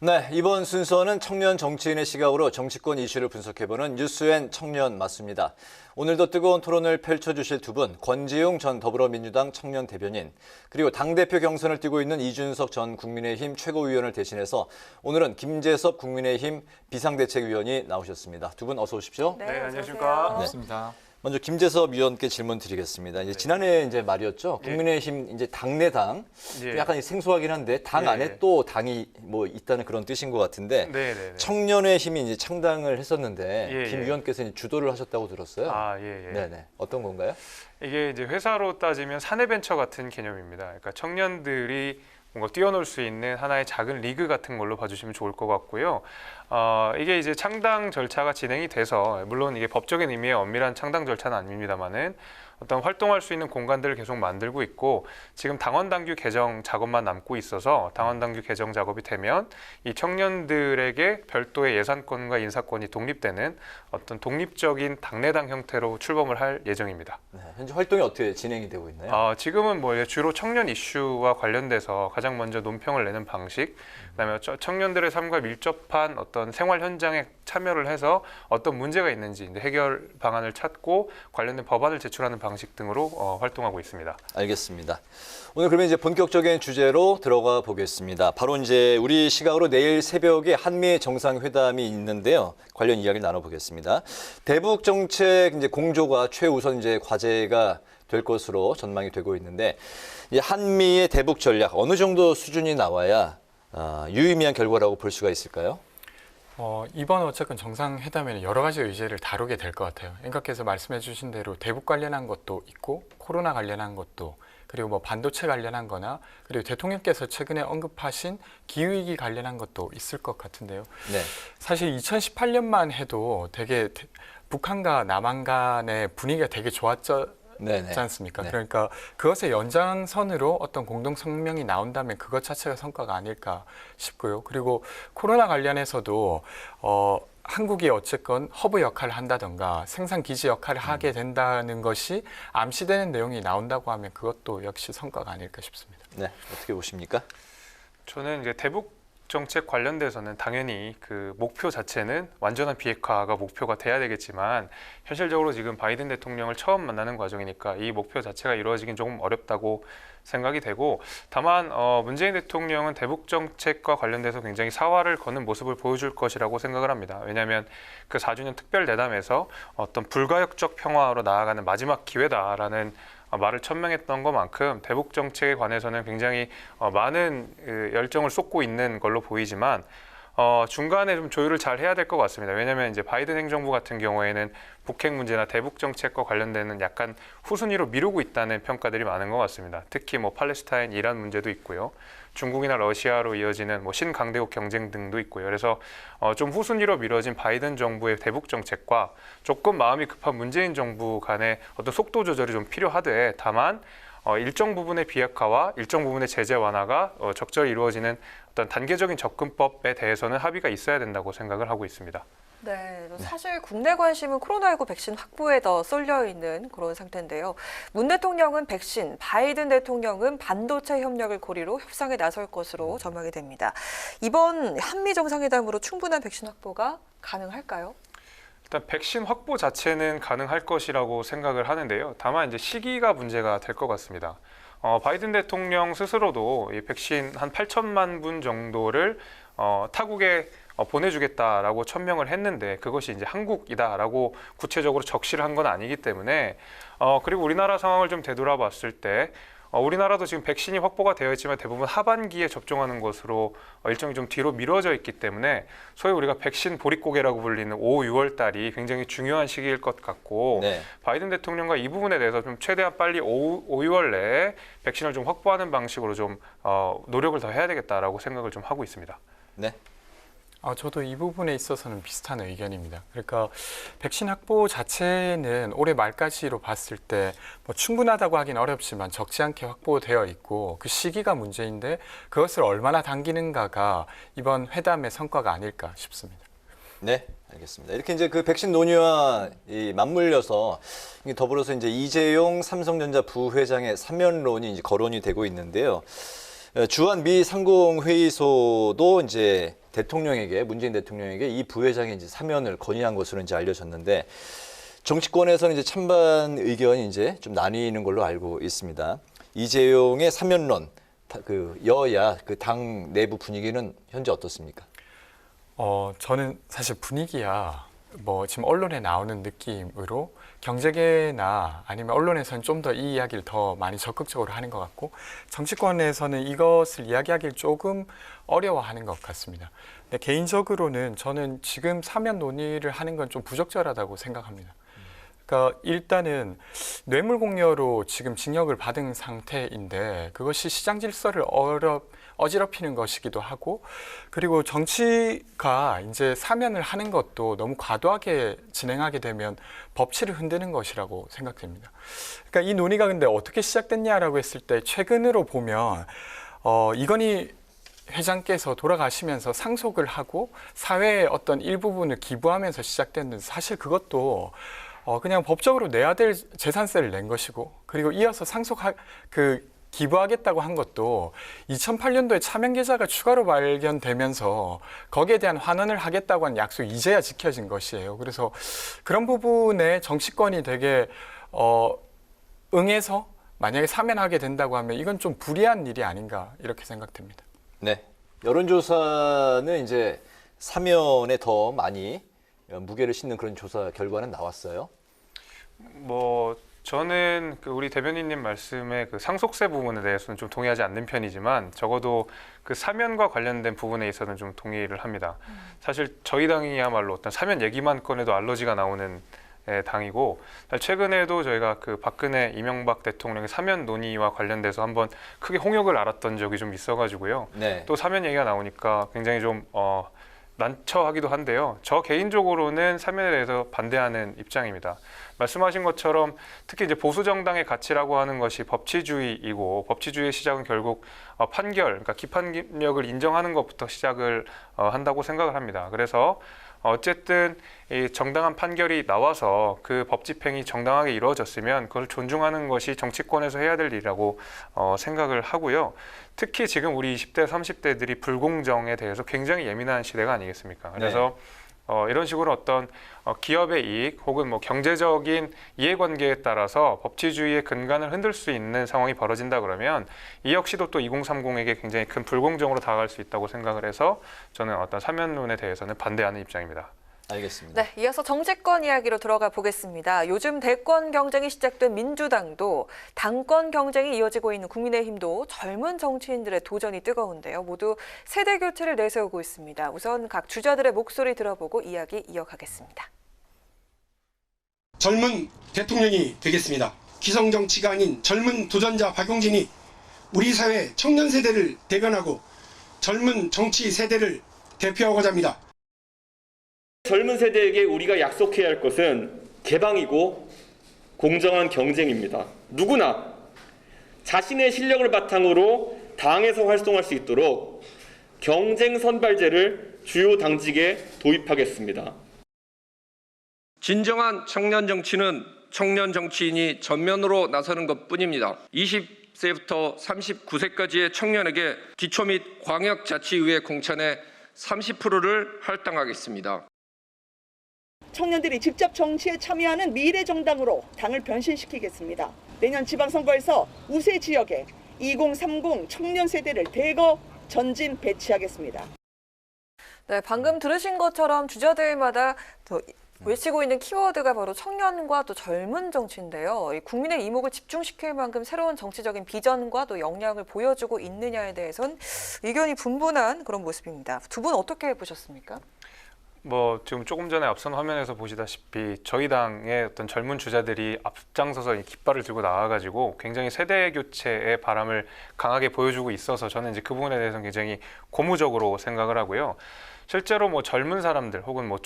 네, 이번 순서는 청년 정치인의 시각으로 정치권 이슈를 분석해보는 뉴스앤 청년 맞습니다. 오늘도 뜨거운 토론을 펼쳐주실 두 분, 권지웅 전 더불어민주당 청년 대변인, 그리고 당대표 경선을 뛰고 있는 이준석 전 국민의힘 최고위원을 대신해서 오늘은 김재섭 국민의힘 비상대책위원이 나오셨습니다. 두 분 어서 오십시오. 네, 안녕하십니까. 반갑습니다. 먼저 김재섭 위원께 질문 드리겠습니다. 이제 지난해 말이었죠. 국민의힘 이제 당내당 약간 생소하긴 한데 당 안에 또 당이 뭐 있다는 그런 뜻인 것 같은데 청년의 힘이 이제 창당을 했었는데 김 위원께서 이제 주도를 하셨다고 들었어요. 네네. 어떤 건가요? 이게 이제 회사로 따지면 사내벤처 같은 개념입니다. 그러니까 청년들이 뭔가 뛰어놀 수 있는 하나의 작은 리그 같은 걸로 봐주시면 좋을 것 같고요. 이게 이제 창당 절차가 진행이 돼서 물론 이게 법적인 의미의 엄밀한 창당 절차는 아닙니다만은 어떤 활동할 수 있는 공간들을 계속 만들고 있고 지금 당원당규 개정 작업만 남고 있어서 당원당규 개정 작업이 되면 이 청년들에게 별도의 예산권과 인사권이 독립되는 어떤 독립적인 당내당 형태로 출범을 할 예정입니다. 네, 현재 활동이 어떻게 진행이 되고 있나요? 지금은 뭐 주로 청년 이슈와 관련돼서 가장 먼저 논평을 내는 방식, 그다음에 청년들의 삶과 밀접한 어떤 생활 현장에 참여를 해서 어떤 문제가 있는지 해결 방안을 찾고 관련된 법안을 제출하는 방식 등으로 활동하고 있습니다. 알겠습니다. 오늘 그러면 이제 본격적인 주제로 들어가 보겠습니다. 바로 이제 우리 시각으로 내일 새벽에 한미 정상회담이 있는데요. 관련 이야기를 나눠보겠습니다. 대북 정책 이제 공조가 최우선 이제 과제가 될 것으로 전망이 되고 있는데 이 한미의 대북 전략 어느 정도 수준이 나와야 유의미한 결과라고 볼 수가 있을까요? 이번 어쨌든 정상회담에는 여러 가지 의제를 다루게 될 것 같아요. 앵커께서 말씀해 주신 대로 대북 관련한 것도 있고 코로나 관련한 것도 그리고 뭐 반도체 관련한 거나 그리고 대통령께서 최근에 언급하신 기후위기 관련한 것도 있을 것 같은데요. 네. 사실 2018년만 해도 되게 북한과 남한 간의 분위기가 되게 좋았지 않습니까? 네. 그러니까 그것의 연장선으로 어떤 공동 성명이 나온다면 그것 자체가 성과가 아닐까 싶고요. 그리고 코로나 관련해서도 한국이 어쨌건 허브 역할을 한다던가 생산 기지 역할을 하게 된다는 것이 암시되는 내용이 나온다고 하면 그것도 역시 성과가 아닐까 싶습니다. 네, 어떻게 보십니까? 저는 이제 대북 정책 관련돼서는 당연히 그 목표 자체는 완전한 비핵화가 목표가 돼야 되겠지만 현실적으로 지금 바이든 대통령을 처음 만나는 과정이니까 이 목표 자체가 이루어지긴 조금 어렵다고 생각이 되고 다만 문재인 대통령은 대북 정책과 관련돼서 굉장히 사활을 거는 모습을 보여줄 것이라고 생각을 합니다. 왜냐하면 그 4주년 특별 대담에서 어떤 불가역적 평화로 나아가는 마지막 기회다라는 말을 천명했던 것만큼 대북 정책에 관해서는 굉장히 많은 열정을 쏟고 있는 걸로 보이지만 중간에 좀 조율을 잘 해야 될 것 같습니다. 왜냐하면 이제 바이든 행정부 같은 경우에는 북핵 문제나 대북 정책과 관련되는 약간 후순위로 미루고 있다는 평가들이 많은 것 같습니다. 특히 뭐 팔레스타인, 이란 문제도 있고요. 중국이나 러시아로 이어지는 뭐 신강대국 경쟁 등도 있고요. 그래서 좀 후순위로 미뤄진 바이든 정부의 대북 정책과 조금 마음이 급한 문재인 정부 간의 어떤 속도 조절이 좀 필요하되 다만 일정 부분의 비핵화와 일정 부분의 제재 완화가 적절히 이루어지는 어떤 단계적인 접근법에 대해서는 합의가 있어야 된다고 생각을 하고 있습니다. 네, 사실 국내 관심은 코로나19 백신 확보에 더 쏠려 있는 그런 상태인데요. 문 대통령은 백신, 바이든 대통령은 반도체 협력을 고리로 협상에 나설 것으로 전망이 됩니다. 이번 한미 정상회담으로 충분한 백신 확보가 가능할까요? 일단 백신 확보 자체는 가능할 것이라고 생각을 하는데요. 다만 이제 시기가 문제가 될 것 같습니다. 바이든 대통령 스스로도 이 백신 한 8천만 분 정도를 타국에 보내주겠다라고 천명을 했는데 그것이 이제 한국이다라고 구체적으로 적시를 한 건 아니기 때문에 그리고 우리나라 상황을 좀 되돌아봤을 때 우리나라도 지금 백신이 확보가 되어 있지만 대부분 하반기에 접종하는 것으로 일정이 좀 뒤로 미뤄져 있기 때문에 소위 우리가 백신 보릿고개라고 불리는 5, 6월 달이 굉장히 중요한 시기일 것 같고 바이든 대통령과 이 부분에 대해서 좀 최대한 빨리 5, 6월 내에 백신을 좀 확보하는 방식으로 좀 노력을 더 해야 되겠다라고 생각을 좀 하고 있습니다. 네. 저도 이 부분에 있어서는 비슷한 의견입니다. 그러니까 백신 확보 자체는 올해 말까지로 봤을 때 뭐 충분하다고 하긴 어렵지만 적지 않게 확보되어 있고 그 시기가 문제인데 그것을 얼마나 당기는가가 이번 회담의 성과가 아닐까 싶습니다. 네, 알겠습니다. 이렇게 이제 그 백신 논의와 맞물려서 더불어서 이제 이재용 삼성전자 부회장의 사면론이 이제 거론이 되고 있는데요. 주한 미 상공회의소도 이제 대통령에게, 문재인 대통령에게 이 부회장의 이제 사면을 건의한 것으로 이제 알려졌는데, 정치권에서는 이제 찬반 의견이 이제 좀 나뉘는 걸로 알고 있습니다. 이재용의 사면론, 그 여야 그 당 내부 분위기는 현재 어떻습니까? 저는 사실 분위기야 뭐 지금 언론에 나오는 느낌으로 경제계나 아니면 언론에서는 좀 더 이 이야기를 더 많이 적극적으로 하는 것 같고, 정치권에서는 이것을 이야기하기를 조금 어려워하는 것 같습니다. 근데 개인적으로는 저는 지금 사면 논의를 하는 건 좀 부적절하다고 생각합니다. 그러니까 일단은 뇌물공여로 지금 징역을 받은 상태인데 그것이 시장 질서를 어지럽히는 것이기도 하고, 그리고 정치가 이제 사면을 하는 것도 너무 과도하게 진행하게 되면 법치를 흔드는 것이라고 생각됩니다. 그러니까 이 논의가 근데 어떻게 시작됐냐라고 했을 때, 최근으로 보면 이건희 회장께서 돌아가시면서 상속을 하고 사회의 어떤 일부분을 기부하면서 시작됐는데, 사실 그것도 그냥 법적으로 내야 될 재산세를 낸 것이고, 그리고 이어서 기부하겠다고 한 것도 2008년도에 차명 계좌가 추가로 발견되면서 거기에 대한 환원을 하겠다고 한 약속이 이제야 지켜진 것이에요. 그래서 그런 부분에 정치권이 되게 응해서 만약에 사면하게 된다고 하면 이건 좀 불리한 일이 아닌가 이렇게 생각됩니다. 네, 여론조사는 이제 사면에 더 많이 무게를 싣는 그런 조사 결과는 나왔어요. 뭐 저는 그 우리 대변인님 말씀에 그 상속세 부분에 대해서는 좀 동의하지 않는 편이지만, 적어도 그 사면과 관련된 부분에 있어서는 좀 동의를 합니다. 사실 저희 당이야말로 어떤 사면 얘기만 꺼내도 알러지가 나오는 당이고, 최근에도 저희가 그 박근혜, 이명박 대통령의 사면 논의와 관련돼서 한번 크게 홍역을 알았던 적이 좀 있어가지고요. 네. 또 사면 얘기가 나오니까 굉장히 좀 난처하기도 한데요. 저 개인적으로는 사면에 대해서 반대하는 입장입니다. 말씀하신 것처럼 특히 이제 보수 정당의 가치라고 하는 것이 법치주의이고, 법치주의의 시작은 결국 판결, 그러니까 기판력을 인정하는 것부터 시작을 한다고 생각을 합니다. 그래서 어쨌든 이 정당한 판결이 나와서 그 법 집행이 정당하게 이루어졌으면 그걸 존중하는 것이 정치권에서 해야 될 일이라고 생각을 하고요. 특히 지금 우리 20대, 30대들이 불공정에 대해서 굉장히 예민한 시대가 아니겠습니까? 그래서 이런 식으로 어떤 기업의 이익 혹은 뭐 경제적인 이해관계에 따라서 법치주의의 근간을 흔들 수 있는 상황이 벌어진다 그러면 이 역시도 또 2030에게 굉장히 큰 불공정으로 다가갈 수 있다고 생각을 해서 저는 어떤 사면론에 대해서는 반대하는 입장입니다. 알겠습니다. 네, 이어서 정치권 이야기로 들어가 보겠습니다. 요즘 대권 경쟁이 시작된 민주당도, 당권 경쟁이 이어지고 있는 국민의힘도 젊은 정치인들의 도전이 뜨거운데요. 모두 세대 교체를 내세우고 있습니다. 우선 각 주자들의 목소리 들어보고 이야기 이어가겠습니다. 젊은 대통령이 되겠습니다. 기성정치가 아닌 젊은 도전자 박용진이 우리 사회 청년 세대를 대변하고 젊은 정치 세대를 대표하고자 합니다. 젊은 세대에게 우리가 약속해야 할 것은 개방이고 공정한 경쟁입니다. 누구나 자신의 실력을 바탕으로 당에서 활동할 수 있도록 경쟁 선발제를 주요 당직에 도입하겠습니다. 진정한 청년 정치는 청년 정치인이 전면으로 나서는 것뿐입니다. 20세부터 39세까지의 청년에게 기초 및 광역자치의회 공천의 30%를 할당하겠습니다. 청년들이 직접 정치에 참여하는 미래정당으로 당을 변신시키겠습니다. 내년 지방선거에서 우세 지역에 2030 청년 세대를 대거 전진 배치하겠습니다. 네, 방금 들으신 것처럼 주자들마다 외치고 있는 키워드가 바로 청년과 또 젊은 정치인데요. 국민의 이목을 집중시킬 만큼 새로운 정치적인 비전과 또 역량을 보여주고 있느냐에 대해선 의견이 분분한 그런 모습입니다. 두 분 어떻게 보셨습니까? 뭐 지금 조금 전에 앞선 화면에서 보시다시피 저희 당의 어떤 젊은 주자들이 앞장서서 이 깃발을 들고 나와가지고 굉장히 세대 교체의 바람을 강하게 보여주고 있어서 저는 이제 그 부분에 대해서는 굉장히 고무적으로 생각을 하고요. 실제로 뭐 젊은 사람들 혹은 뭐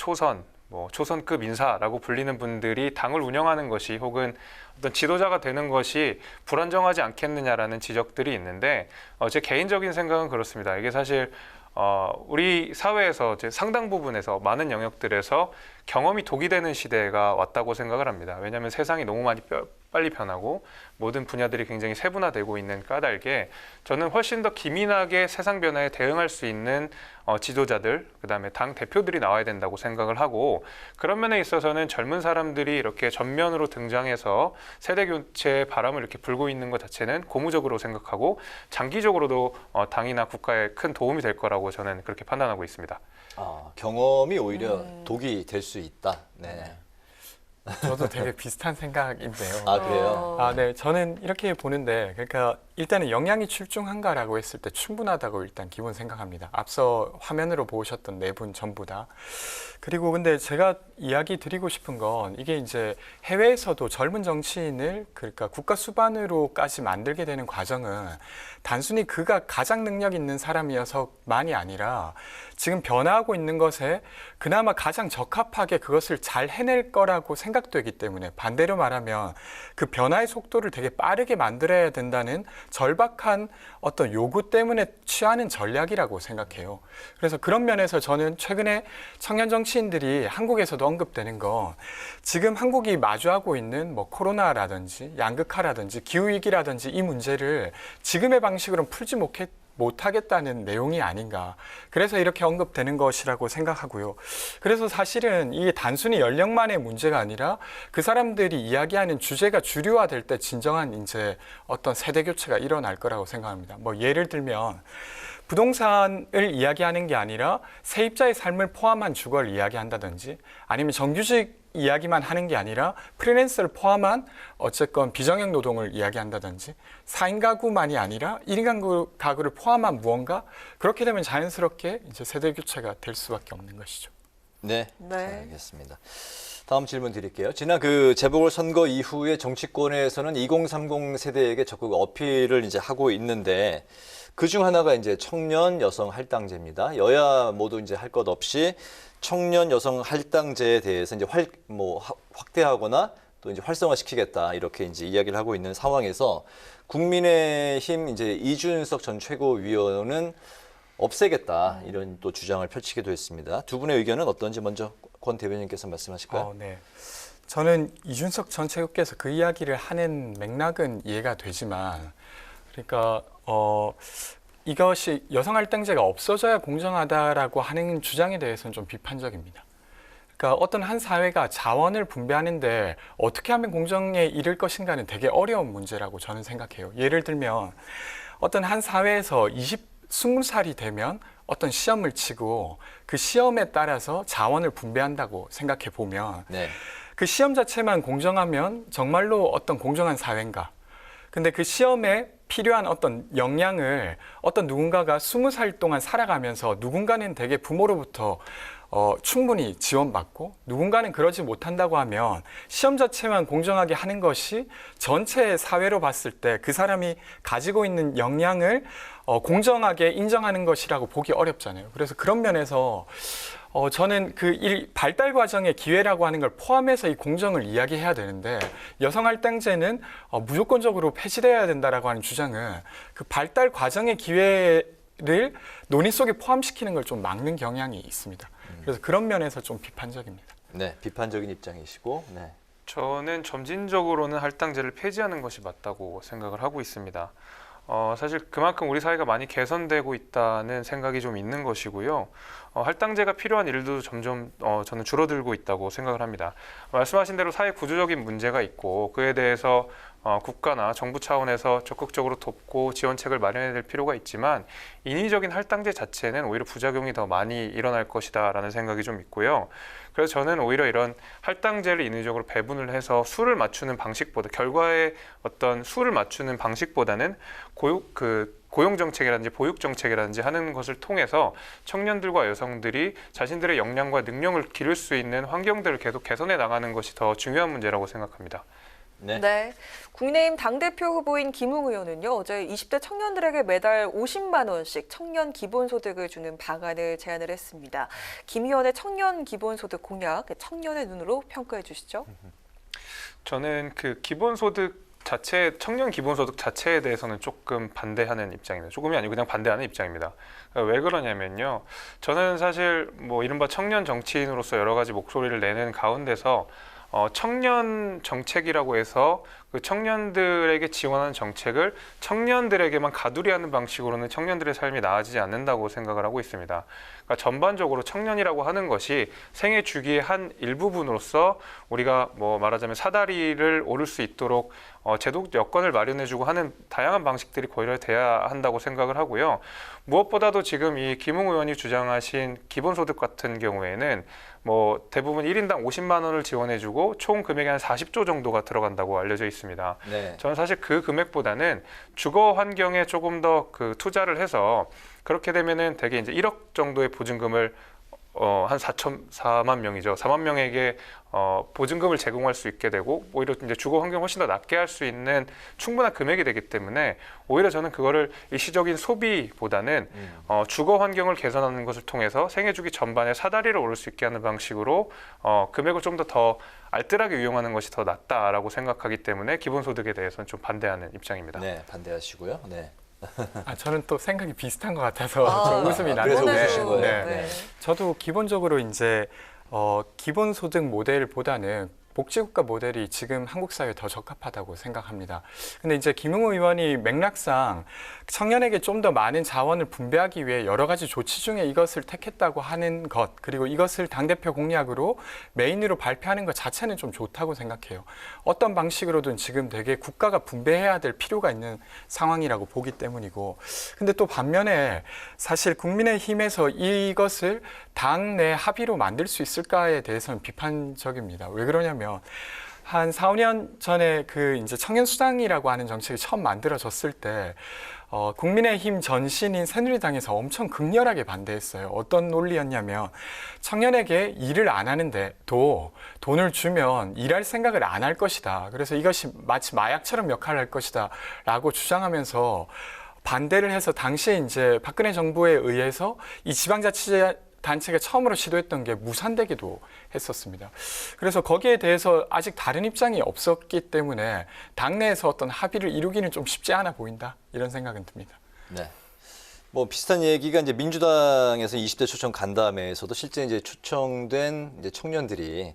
초선급 인사라고 불리는 분들이 당을 운영하는 것이 혹은 어떤 지도자가 되는 것이 불안정하지 않겠느냐라는 지적들이 있는데 제 개인적인 생각은 그렇습니다. 이게 사실 우리 사회에서 이제 상당 부분에서 많은 영역들에서 경험이 독이 되는 시대가 왔다고 생각을 합니다. 왜냐하면 세상이 너무 많이 빨리 변하고 모든 분야들이 굉장히 세분화되고 있는 까닭에 저는 훨씬 더 기민하게 세상 변화에 대응할 수 있는 지도자들, 그다음에 당 대표들이 나와야 된다고 생각을 하고, 그런 면에 있어서는 젊은 사람들이 이렇게 전면으로 등장해서 세대 교체의 바람을 이렇게 불고 있는 것 자체는 고무적으로 생각하고 장기적으로도 당이나 국가에 큰 도움이 될 거라고 저는 그렇게 판단하고 있습니다. 경험이 오히려 독이 될 수 있다. 네. 저도 되게 비슷한 생각인데요. 그래요? 네. 저는 이렇게 보는데, 그러니까 일단은 영양이 출중한가라고 했을 때 충분하다고 일단 기본 생각합니다. 앞서 화면으로 보셨던 네 분 전부 다. 그리고 근데 제가 이야기 드리고 싶은 건 이게 이제 해외에서도 젊은 정치인을 그러니까 국가 수반으로까지 만들게 되는 과정은 단순히 그가 가장 능력 있는 사람이어서만이 아니라 지금 변화하고 있는 것에 그나마 가장 적합하게 그것을 잘 해낼 거라고 생각되기 때문에, 반대로 말하면 그 변화의 속도를 되게 빠르게 만들어야 된다는 절박한 어떤 요구 때문에 취하는 전략이라고 생각해요. 그래서 그런 면에서 저는 최근에 청년 정치인들이 한국에서도 언급되는 건 지금 한국이 마주하고 있는 뭐 코로나라든지 양극화라든지 기후위기라든지 이 문제를 지금의 방식으로는 풀지 못하겠다는 내용이 아닌가. 그래서 이렇게 언급되는 것이라고 생각하고요. 그래서 사실은 이게 단순히 연령만의 문제가 아니라 그 사람들이 이야기하는 주제가 주류화될 때 진정한 이제 어떤 세대 교체가 일어날 거라고 생각합니다. 뭐 예를 들면 부동산을 이야기하는 게 아니라 세입자의 삶을 포함한 주거를 이야기한다든지, 아니면 정규직 이야기만 하는 게 아니라 프리랜서를 포함한 어쨌건 비정형 노동을 이야기한다든지, 4인 가구만이 아니라 1인 가구를 포함한 무언가, 그렇게 되면 자연스럽게 이제 세대 교체가 될 수밖에 없는 것이죠. 네. 네. 알겠습니다. 다음 질문 드릴게요. 지난 그 재보궐선거 이후에 정치권에서는 2030 세대에게 적극 어필을 이제 하고 있는데, 그중 하나가 이제 청년 여성 할당제입니다. 여야 모두 이제 할 것 없이 청년 여성 할당제에 대해서 이제 확대하거나 또 이제 활성화시키겠다, 이렇게 이제 이야기를 하고 있는 상황에서 국민의힘 이제 이준석 전 최고위원은 없애겠다, 이런 또 주장을 펼치기도 했습니다. 두 분의 의견은 어떤지 먼저 권 대변인께서 말씀하실까요? 네. 저는 이준석 전 최고께서 그 이야기를 하는 맥락은 이해가 되지만, 그러니까 이것이 여성 할당제가 없어져야 공정하다라고 하는 주장에 대해서는 좀 비판적입니다. 그러니까 어떤 한 사회가 자원을 분배하는데 어떻게 하면 공정에 이를 것인가는 되게 어려운 문제라고 저는 생각해요. 예를 들면 어떤 한 사회에서 20살이 되면 어떤 시험을 치고 그 시험에 따라서 자원을 분배한다고 생각해 보면, 네. 그 시험 자체만 공정하면 정말로 어떤 공정한 사회인가? 근데 그 시험에 필요한 어떤 역량을 어떤 누군가가 20살 동안 살아가면서 누군가는 되게 부모로부터 충분히 지원받고 누군가는 그러지 못한다고 하면 시험 자체만 공정하게 하는 것이 전체 사회로 봤을 때 그 사람이 가지고 있는 역량을 공정하게 인정하는 것이라고 보기 어렵잖아요. 그래서 그런 면에서 저는 그 발달 과정의 기회라고 하는 걸 포함해서 이 공정을 이야기해야 되는데, 여성 할당제는 무조건적으로 폐지돼야 된다라고 하는 주장은 그 발달 과정의 기회를 논의 속에 포함시키는 걸 좀 막는 경향이 있습니다. 그래서 그런 면에서 좀 비판적입니다. 네, 비판적인 입장이시고, 네. 저는 점진적으로는 할당제를 폐지하는 것이 맞다고 생각을 하고 있습니다. 사실 그만큼 우리 사회가 많이 개선되고 있다는 생각이 좀 있는 것이고요. 할당제가 필요한 일도 점점 저는 줄어들고 있다고 생각을 합니다. 말씀하신 대로 사회 구조적인 문제가 있고 그에 대해서 국가나 정부 차원에서 적극적으로 돕고 지원책을 마련해야 될 필요가 있지만, 인위적인 할당제 자체는 오히려 부작용이 더 많이 일어날 것이다라는 생각이 좀 있고요. 그래서 저는 오히려 이런 할당제를 인위적으로 배분을 해서 수를 맞추는 방식보다, 결과에 어떤 수를 맞추는 방식보다는 고용정책이라든지 보육정책이라든지 하는 것을 통해서 청년들과 여성들이 자신들의 역량과 능력을 기를 수 있는 환경들을 계속 개선해 나가는 것이 더 중요한 문제라고 생각합니다. 네. 네. 국민의힘 당대표 후보인 김웅 의원은요, 어제 20대 청년들에게 매달 50만 원씩 청년 기본소득을 주는 방안을 제안을 했습니다. 김 의원의 청년 기본소득 공약, 청년의 눈으로 평가해 주시죠. 저는 그 기본소득 청년 기본소득 자체에 대해서는 조금 반대하는 입장입니다. 조금이 아니고 그냥 반대하는 입장입니다. 왜 그러냐면요. 저는 사실 뭐 이른바 청년 정치인으로서 여러 가지 목소리를 내는 가운데서 청년 정책이라고 해서 그 청년들에게 지원하는 정책을 청년들에게만 가두리하는 방식으로는 청년들의 삶이 나아지지 않는다고 생각을 하고 있습니다. 그러니까 전반적으로 청년이라고 하는 것이 생애 주기의 한 일부분으로서 우리가 뭐 말하자면 사다리를 오를 수 있도록 제도적 여건을 마련해주고 하는 다양한 방식들이 고려돼야 한다고 생각을 하고요. 무엇보다도 지금 이 김웅 의원이 주장하신 기본소득 같은 경우에는 뭐 대부분 1인당 50만 원을 지원해주고 총 금액이 한 40조 정도가 들어간다고 알려져 있습니다. 네. 저는 사실 그 금액보다는 주거 환경에 조금 더 그 투자를 해서 그렇게 되면은 대개 이제 1억 정도의 보증금을 한 4만 명이죠. 4만 명에게 보증금을 제공할 수 있게 되고 오히려 이제 주거 환경 훨씬 더 낫게 할 수 있는 충분한 금액이 되기 때문에 오히려 저는 그거를 일시적인 소비보다는 주거 환경을 개선하는 것을 통해서 생애 주기 전반에 사다리를 오를 수 있게 하는 방식으로 금액을 좀 더 알뜰하게 이용하는 것이 더 낫다라고 생각하기 때문에 기본소득에 대해서는 좀 반대하는 입장입니다. 네, 반대하시고요. 네. 저는 또 생각이 비슷한 것 같아서 좀 웃음이 그래서 나는데 웃으신 거예요. 네. 네. 저도 기본적으로 이제 기본소득 모델보다는 복지국가 모델이 지금 한국 사회에 더 적합하다고 생각합니다. 근데 이제 김웅 의원이 맥락상 청년에게 좀 더 많은 자원을 분배하기 위해 여러 가지 조치 중에 이것을 택했다고 하는 것, 그리고 이것을 당대표 공약으로 메인으로 발표하는 것 자체는 좀 좋다고 생각해요. 어떤 방식으로든 지금 되게 국가가 분배해야 될 필요가 있는 상황이라고 보기 때문이고, 근데 또 반면에 사실 국민의힘에서 이것을 당내 합의로 만들 수 있을까에 대해서는 비판적입니다. 왜 그러냐면 한 4, 5년 전에 그 이제 청년수당이라고 하는 정책이 처음 만들어졌을 때 국민의힘 전신인 새누리당에서 엄청 극렬하게 반대했어요. 어떤 논리였냐면 청년에게 일을 안 하는데도 돈을 주면 일할 생각을 안 할 것이다. 그래서 이것이 마치 마약처럼 역할을 할 것이다 라고 주장하면서 반대를 해서 당시에 이제 박근혜 정부에 의해서 이 지방자치제 단체가 처음으로 시도했던 게 무산되기도 했었습니다. 그래서 거기에 대해서 아직 다른 입장이 없었기 때문에 당내에서 어떤 합의를 이루기는 좀 쉽지 않아 보인다 이런 생각은 듭니다. 네. 뭐 비슷한 얘기가 이제 민주당에서 20대 초청 간담회에서도 실제 이제 초청된 이제 청년들이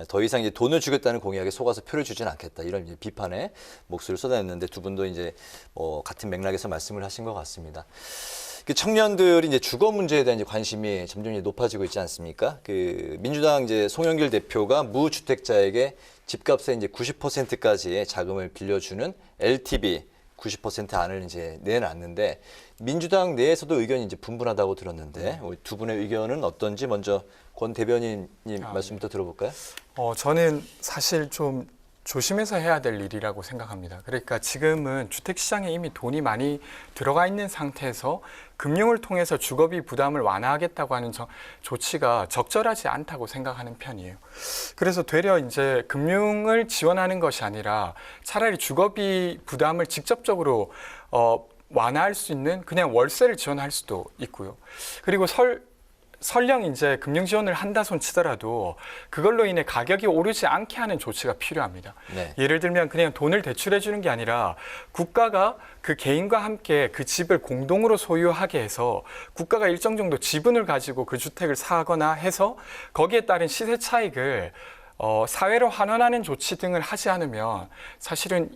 더 이상 이제 돈을 주겠다는 공약에 속아서 표를 주지는 않겠다 이런 이제 비판의 목소리를 쏟아냈는데 두 분도 이제 같은 맥락에서 말씀을 하신 것 같습니다. 그 청년들이 이제 주거 문제에 대한 이제 관심이 점점 높아지고 있지 않습니까? 그 민주당 이제 송영길 대표가 무주택자에게 집값의 이제 90%까지의 자금을 빌려주는 LTV 90% 안을 이제 내놨는데 민주당 내에서도 의견이 이제 분분하다고 들었는데 우리 두 분의 의견은 어떤지 먼저 권 대변인님 말씀부터 들어볼까요? 저는 사실 좀 조심해서 해야 될 일이라고 생각합니다. 그러니까 지금은 주택시장에 이미 돈이 많이 들어가 있는 상태에서 금융을 통해서 주거비 부담을 완화하겠다고 하는 조치가 적절하지 않다고 생각하는 편이에요. 그래서 되려 이제 금융을 지원하는 것이 아니라 차라리 주거비 부담을 직접적으로 완화할 수 있는 그냥 월세를 지원할 수도 있고요. 그리고 설령 이제 금융 지원을 한다 손 치더라도 그걸로 인해 가격이 오르지 않게 하는 조치가 필요합니다. 네. 예를 들면 그냥 돈을 대출해 주는 게 아니라 국가가 그 개인과 함께 그 집을 공동으로 소유하게 해서 국가가 일정 정도 지분을 가지고 그 주택을 사거나 해서 거기에 따른 시세 차익을 사회로 환원하는 조치 등을 하지 않으면 사실은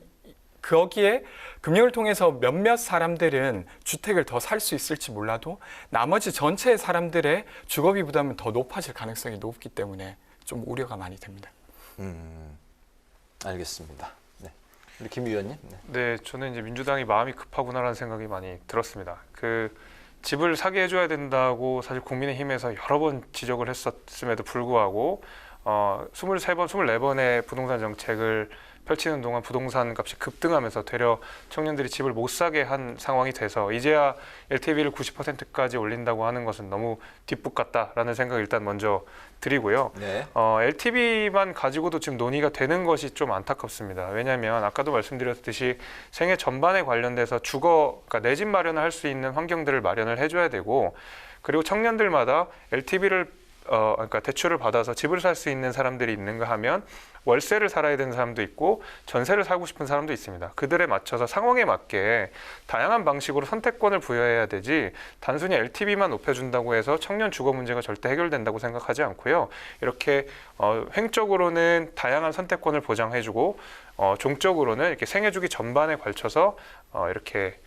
거기에 금융을 통해서 몇몇 사람들은 주택을 더 살 수 있을지 몰라도 나머지 전체의 사람들의 주거비 부담은 더 높아질 가능성이 높기 때문에 좀 우려가 많이 됩니다. 알겠습니다. 네. 우리 김 의원님. 네, 저는 이제 민주당이 마음이 급하구나라는 생각이 많이 들었습니다. 그 집을 사게 해줘야 된다고 사실 국민의힘에서 여러 번 지적을 했었음에도 불구하고 23번, 24번의 부동산 정책을 펼치는 동안 부동산 값이 급등하면서 되려 청년들이 집을 못 사게 한 상황이 돼서 이제야 LTV를 90%까지 올린다고 하는 것은 너무 뒷북 같다라는 생각을 일단 먼저 드리고요. 네. LTV만 가지고도 지금 논의가 되는 것이 좀 안타깝습니다. 왜냐하면 아까도 말씀드렸듯이 생애 전반에 관련돼서 그러니까 내 집 마련을 할 수 있는 환경들을 마련을 해줘야 되고 그리고 청년들마다 LTV를 그러니까 대출을 받아서 집을 살 수 있는 사람들이 있는가 하면 월세를 살아야 되는 사람도 있고 전세를 살고 싶은 사람도 있습니다. 그들에 맞춰서 상황에 맞게 다양한 방식으로 선택권을 부여해야 되지 단순히 LTV만 높여준다고 해서 청년 주거 문제가 절대 해결된다고 생각하지 않고요. 이렇게 횡적으로는 다양한 선택권을 보장해주고 종적으로는 이렇게 생애주기 전반에 걸쳐서 이렇게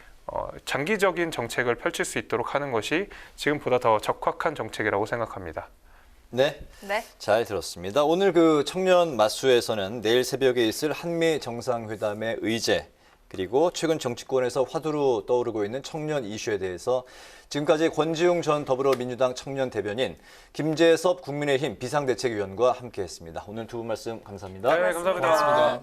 장기적인 정책을 펼칠 수 있도록 하는 것이 지금보다 더 적확한 정책이라고 생각합니다. 네, 네. 잘 들었습니다. 오늘 그 청년 마수에서는 내일 새벽에 있을 한미 정상회담의 의제, 그리고 최근 정치권에서 화두로 떠오르고 있는 청년 이슈에 대해서 지금까지 권지웅 전 더불어민주당 청년 대변인, 김재섭 국민의힘 비상대책위원과 함께했습니다. 오늘 두 분 말씀 감사합니다. 네, 감사합니다.